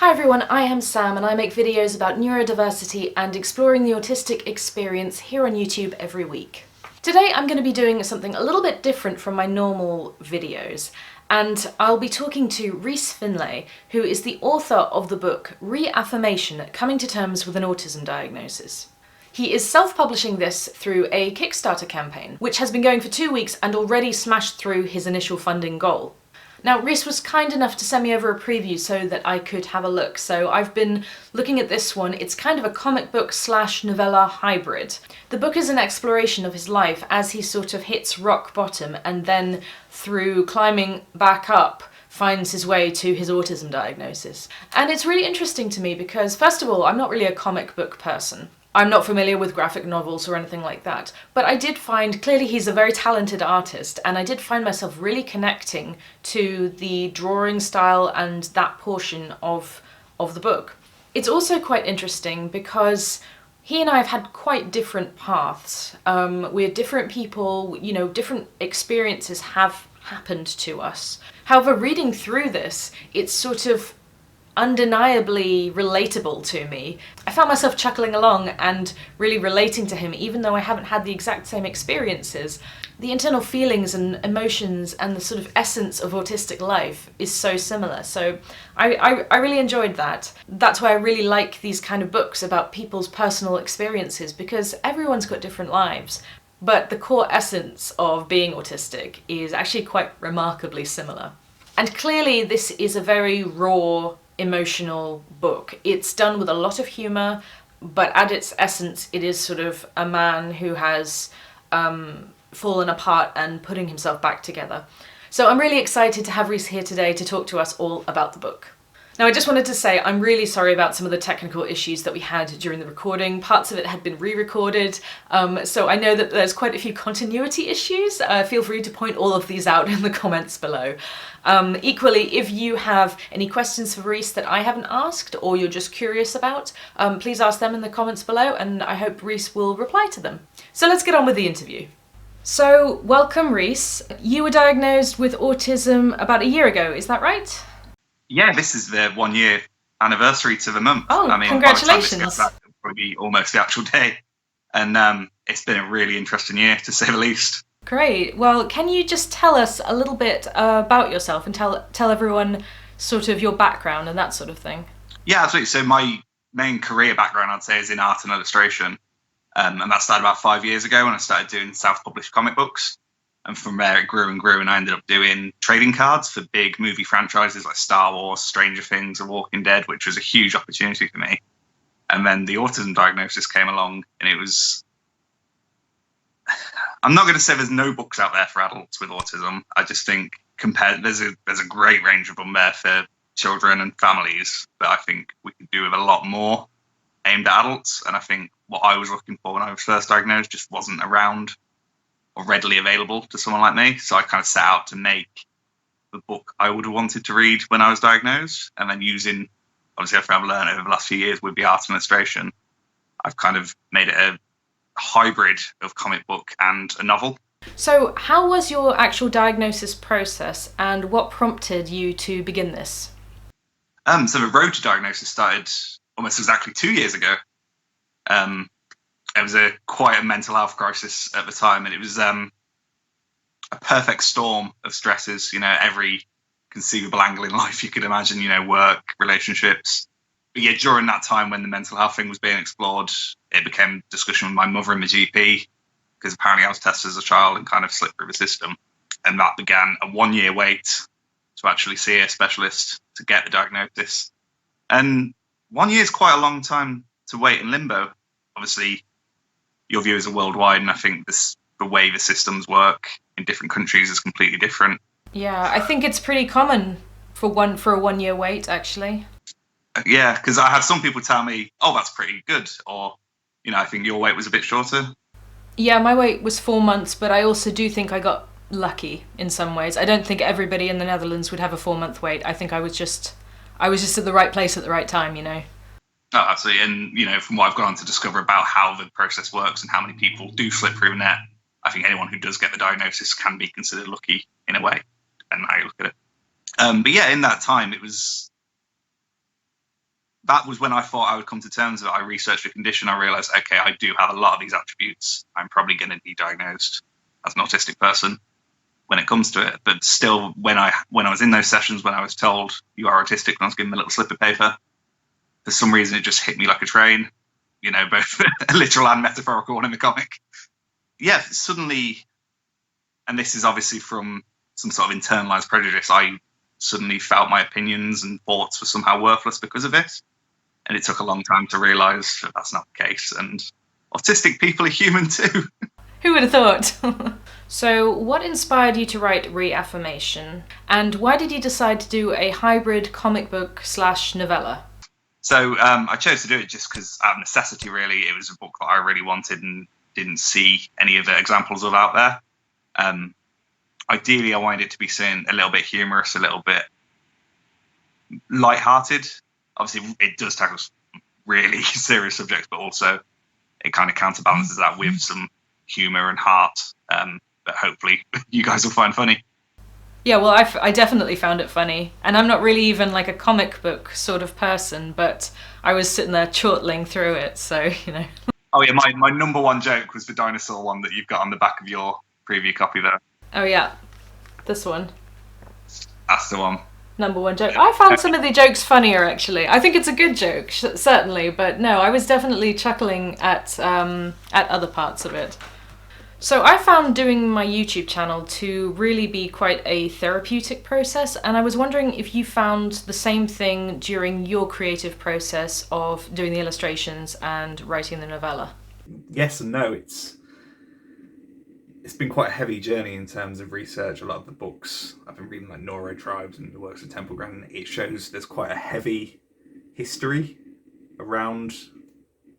Hi everyone, I am Sam and I make videos about neurodiversity and exploring the autistic experience here on YouTube every week. Today I'm going to be doing something a little bit different from my normal videos, and I'll be talking to Rees Finlay, who is the author of the book Reaffirmation, Coming to Terms with an Autism Diagnosis. He is self-publishing this through a Kickstarter campaign, which has been going for 2 weeks and already smashed through his initial funding goal. Now, Rees was kind enough to send me over a preview so that I could have a look, so I've been looking at this one. It's kind of a comic book / novella hybrid. The book is an exploration of his life as he sort of hits rock bottom and then, through climbing back up, finds his way to his autism diagnosis. And it's really interesting to me because, first of all, I'm not really a comic book person. I'm not familiar with graphic novels or anything like that, but I did find, clearly he's a very talented artist, and I did find myself really connecting to the drawing style and that portion of the book. It's also quite interesting because he and I have had quite different paths. We're different people, you know, different experiences have happened to us. However, reading through this, it's sort of undeniably relatable to me. I found myself chuckling along and really relating to him, even though I haven't had the exact same experiences. The internal feelings and emotions and the sort of essence of autistic life is so similar, so I really enjoyed that. That's why I really like these kind of books about people's personal experiences, because everyone's got different lives, but the core essence of being autistic is actually quite remarkably similar. And clearly this is a very raw, emotional book. It's done with a lot of humour, but at its essence it is sort of a man who has fallen apart and putting himself back together. So I'm really excited to have Rees here today to talk to us all about the book. Now, I just wanted to say I'm really sorry about some of the technical issues that we had during the recording. Parts of it had been re-recorded, so I know that there's quite a few continuity issues. Feel free to point all of these out in the comments below. Equally, if you have any questions for Rees that I haven't asked or you're just curious about, please ask them in the comments below, and I hope Rees will reply to them. So let's get on with the interview. So, welcome Rees. You were diagnosed with autism about a year ago, is that right? Yeah, this is the 1 year anniversary to the month. Oh, I mean, congratulations. By the time this goes out, it'll probably be almost the actual day. And it's been a really interesting year, to say the least. Great. Well, can you just tell us a little bit about yourself and tell everyone sort of your background and that sort of thing? Yeah, absolutely. So my main career background, I'd say, is in art and illustration. And that started about 5 years ago when I started doing self-published comic books. And from there it grew and grew, and I ended up doing trading cards for big movie franchises like Star Wars, Stranger Things, and Walking Dead, which was a huge opportunity for me. And then the autism diagnosis came along, and it was... I'm not going to say there's no books out there for adults with autism. I just think there's a great range of them there for children and families, but I think we could do with a lot more aimed at adults. And I think what I was looking for when I was first diagnosed just wasn't around or readily available to someone like me. So I kind of set out to make the book I would have wanted to read when I was diagnosed, and then using, obviously, everything I've learned over the last few years with the art and illustration, I've kind of made it a hybrid of comic book and a novel. So how was your actual diagnosis process, and what prompted you to begin this? So the road to diagnosis started almost exactly 2 years ago. It was quite a mental health crisis at the time, and it was a perfect storm of stresses, you know, every conceivable angle in life you could imagine, you know, work, relationships. But yeah, during that time when the mental health thing was being explored, it became discussion with my mother and my GP, because apparently I was tested as a child and kind of slipped through the system. And that began a 1 year wait to actually see a specialist to get the diagnosis. And 1 year is quite a long time to wait in limbo. Obviously, your viewers are worldwide, and I think the way the systems work in different countries is completely different. Yeah, I think it's pretty common for a 1 year wait, actually. Yeah, because I had some people tell me, oh, that's pretty good, or, you know, I think your wait was a bit shorter. Yeah, my wait was 4 months, but I also do think I got lucky in some ways. I don't think everybody in the Netherlands would have a 4 month wait. I think I was just at the right place at the right time, you know. Oh, absolutely. And, you know, from what I've gone on to discover about how the process works and how many people do slip through the net, I think anyone who does get the diagnosis can be considered lucky in a way, and how you look at it. But yeah, in that time, it was that was when I thought I would come to terms with it. I researched the condition. I realised, okay, I do have a lot of these attributes. I'm probably going to be diagnosed as an autistic person when it comes to it. But still, when I was in those sessions, when I was told you are autistic, and I was given a little slip of paper, for some reason it just hit me like a train. You know, both literal and metaphorical one in the comic. Yeah, suddenly, and this is obviously from some sort of internalized prejudice, I suddenly felt my opinions and thoughts were somehow worthless because of it. And it took a long time to realise that that's not the case. And autistic people are human too. Who would have thought? So what inspired you to write Reaffirmation? And why did you decide to do a hybrid comic book / novella? So I chose to do it just because out of necessity, really. It was a book that I really wanted and didn't see any of the examples of out there. Ideally, I wanted it to be seen a little bit humorous, a little bit lighthearted. Obviously, it does tackle really serious subjects, but also it kind of counterbalances that with some humour and heart that hopefully you guys will find funny. Yeah, well, I definitely found it funny. And I'm not really even like a comic book sort of person, but I was sitting there chortling through it, so, you know. Oh yeah, my number one joke was the dinosaur one that you've got on the back of your preview copy there. Oh yeah, this one. That's the one. Number one joke. I found some of the jokes funnier, actually. I think it's a good joke, certainly, but no, I was definitely chuckling at other parts of it. So I found doing my YouTube channel to really be quite a therapeutic process, and I was wondering if you found the same thing during your creative process of doing the illustrations and writing the novella. Yes and no. It's been quite a heavy journey in terms of research. A lot of the books I've been reading, like Neurotribes and the works of Temple Grandin, it shows there's quite a heavy history around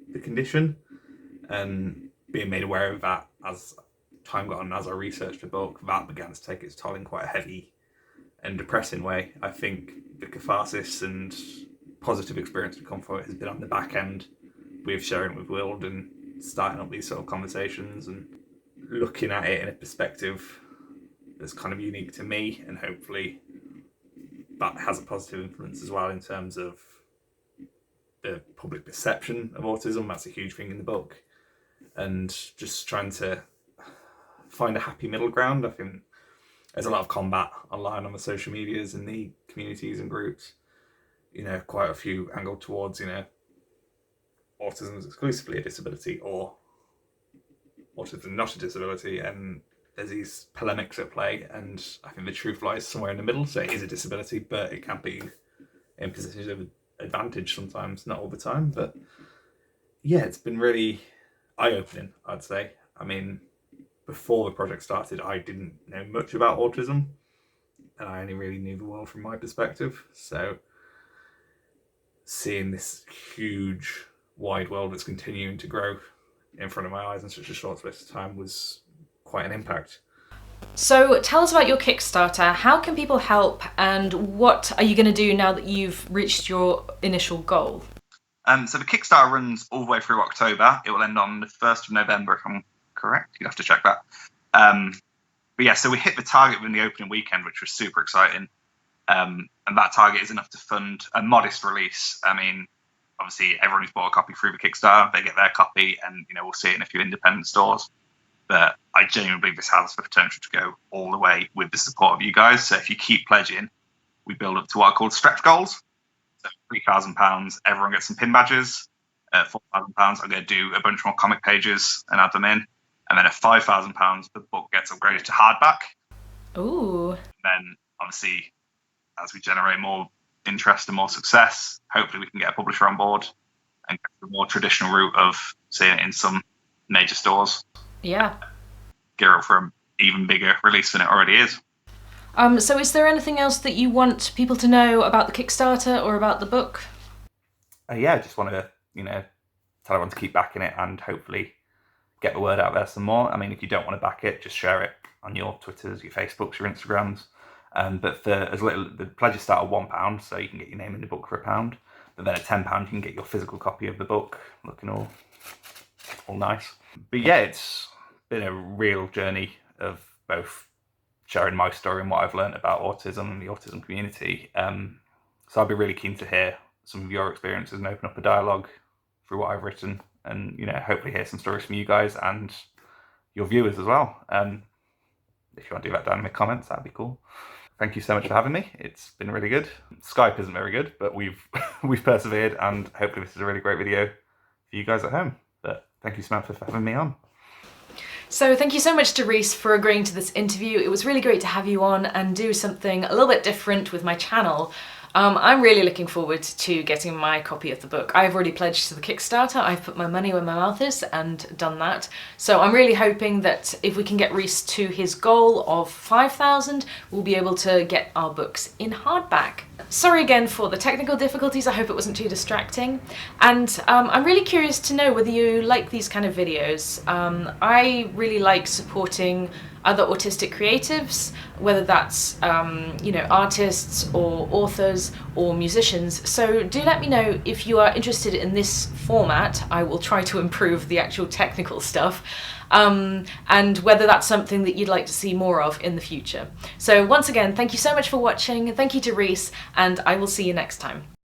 the condition, and being made aware of that as time got on, as I researched the book, that began to take its toll in quite a heavy and depressing way. I think the catharsis and positive experience to come from it has been on the back end with sharing with Wild and starting up these sort of conversations and looking at it in a perspective that's kind of unique to me, and hopefully that has a positive influence as well in terms of the public perception of autism. That's a huge thing in the book, and just trying to find a happy middle ground. I think there's a lot of combat online on the social medias and the communities and groups, you know, quite a few angled towards, you know, autism is exclusively a disability or autism not a disability, and there's these polemics at play, and I think the truth lies somewhere in the middle. So it is a disability, but it can be in positions of advantage sometimes, not all the time. But yeah, it's been really eye-opening, I'd say. I mean, before the project started, I didn't know much about autism, and I only really knew the world from my perspective. So seeing this huge, wide world that's continuing to grow in front of my eyes in such a short space of time was quite an impact. So tell us about your Kickstarter. How can people help, and what are you going to do now that you've reached your initial goal? So the Kickstarter runs all the way through October. It will end on the 1st of November, if I'm correct. You'd have to check that. But yeah, so we hit the target within the opening weekend, which was super exciting. And that target is enough to fund a modest release. I mean, obviously, everyone who's bought a copy through the Kickstarter, they get their copy, and you know we'll see it in a few independent stores. But I genuinely believe this has the potential to go all the way with the support of you guys. So if you keep pledging, we build up to what are called stretch goals. So £3,000, everyone gets some pin badges. At £4,000, I'm going to do a bunch more comic pages and add them in. And then at £5,000, the book gets upgraded to hardback. Ooh. And then obviously, as we generate more interest and more success, hopefully we can get a publisher on board and go the more traditional route of seeing it in some major stores. Yeah. Gear up for an even bigger release than it already is. So is there anything else that you want people to know about the Kickstarter or about the book? Yeah, I just want to, you know, tell everyone to keep backing it and hopefully get the word out there some more. I mean, if you don't want to back it, just share it on your Twitters, your Facebooks, your Instagrams. But for as little, the pledges start at £1, so you can get your name in the book for £1. But then at £10, you can get your physical copy of the book, looking all nice. But yeah, it's been a real journey of both sharing my story and what I've learned about autism and the autism community. So I'd be really keen to hear some of your experiences and open up a dialogue through what I've written, and, you know, hopefully hear some stories from you guys and your viewers as well. If you want to do that down in the comments, that'd be cool. Thank you so much for having me. It's been really good. Skype isn't very good, but we've persevered, and hopefully this is a really great video for you guys at home. But thank you, Samantha, for having me on. So thank you so much to Rees for agreeing to this interview. It was really great to have you on and do something a little bit different with my channel. I'm really looking forward to getting my copy of the book. I've already pledged to the Kickstarter. I've put my money where my mouth is and done that. So I'm really hoping that if we can get Rees to his goal of 5,000, we'll be able to get our books in hardback. Sorry again for the technical difficulties. I hope it wasn't too distracting. And I'm really curious to know whether you like these kind of videos. I really like supporting other autistic creatives, whether that's you know, artists or authors or musicians. So do let me know if you are interested in this format. I will try to improve the actual technical stuff, and whether that's something that you'd like to see more of in the future. So once again, thank you so much for watching. Thank you to Rees, and I will see you next time.